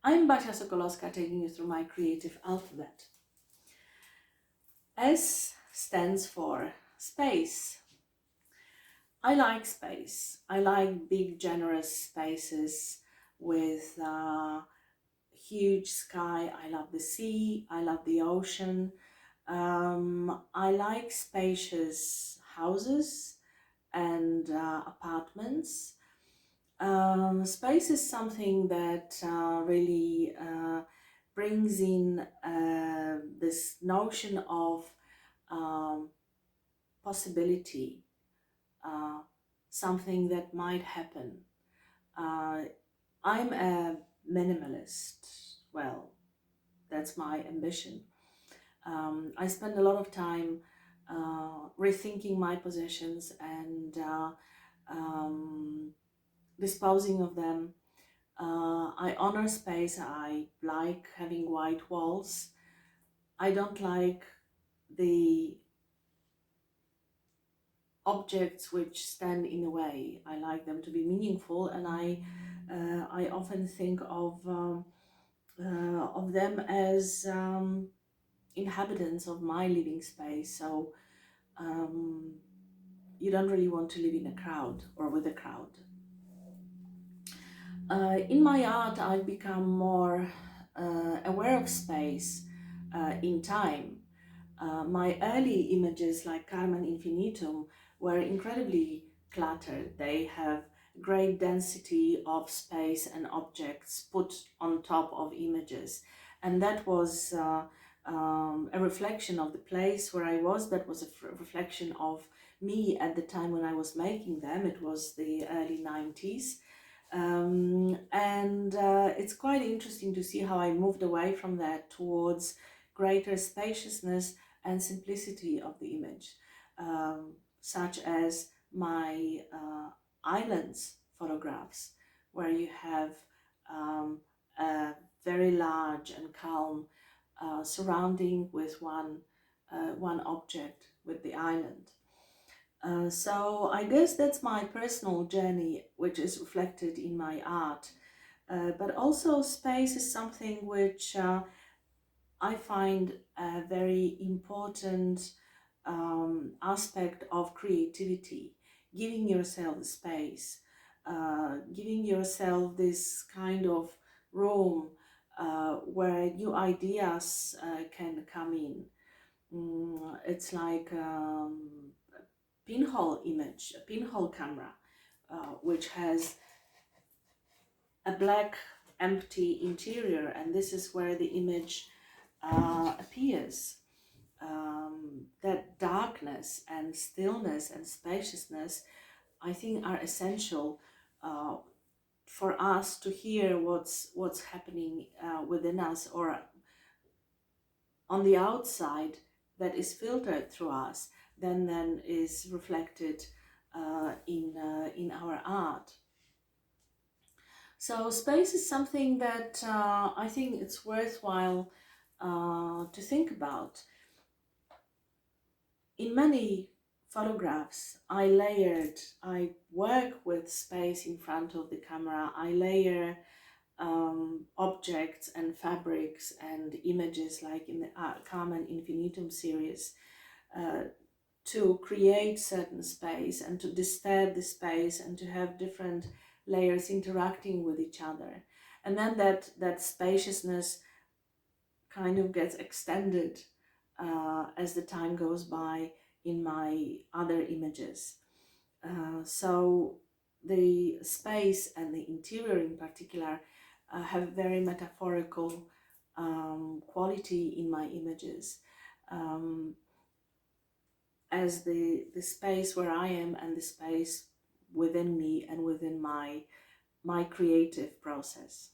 I'm Basia Sokolowska, taking you through my creative alphabet. S stands for space. I like space. I like big, generous spaces with huge sky. I love the sea. I love the ocean. I like spacious houses and apartments. Space is something that really brings in this notion of um, possibility, uh, something that might happen. Uh, I'm a minimalist. Well, that's my ambition. I spend a lot of time rethinking my possessions and disposing of them. I honor space. I like having white walls. I don't like the objects which stand in the way. I like them to be meaningful, and I often think of them as inhabitants of my living space. So um, you don't really want to live in a crowd or with a crowd. In my art, I've become more aware of space in time. My early images, like Carmen Infinitum, were incredibly cluttered. They have great density of space and objects put on top of images. And that was a reflection of the place where I was. That was a reflection of me at the time when I was making them. It was the early 90s. It's quite interesting to see how I moved away from that towards greater spaciousness and simplicity of the image, such as my islands photographs, where you have a very large and calm surrounding with one object, with the island. So I guess that's my personal journey, which is reflected in my art. But also space is something which I find a very important aspect of creativity, giving yourself the space, giving yourself this kind of room where new ideas can come in. It's like pinhole image, a pinhole camera, which has a black empty interior, and this is where the image appears. That darkness and stillness and spaciousness, I think, are essential for us to hear what's happening within us or on the outside, that is filtered through us, then is reflected in our art. So space is something that I think it's worthwhile to think about. In many photographs, I work with space in front of the camera. I layer objects and fabrics and images, like in the Carmen Infinitum series, to create certain space and to disturb the space and to have different layers interacting with each other. And then that spaciousness kind of gets extended as the time goes by in my other images. So the space and the interior in particular have very metaphorical quality in my images, as the space where I am and the space within me and within my creative process.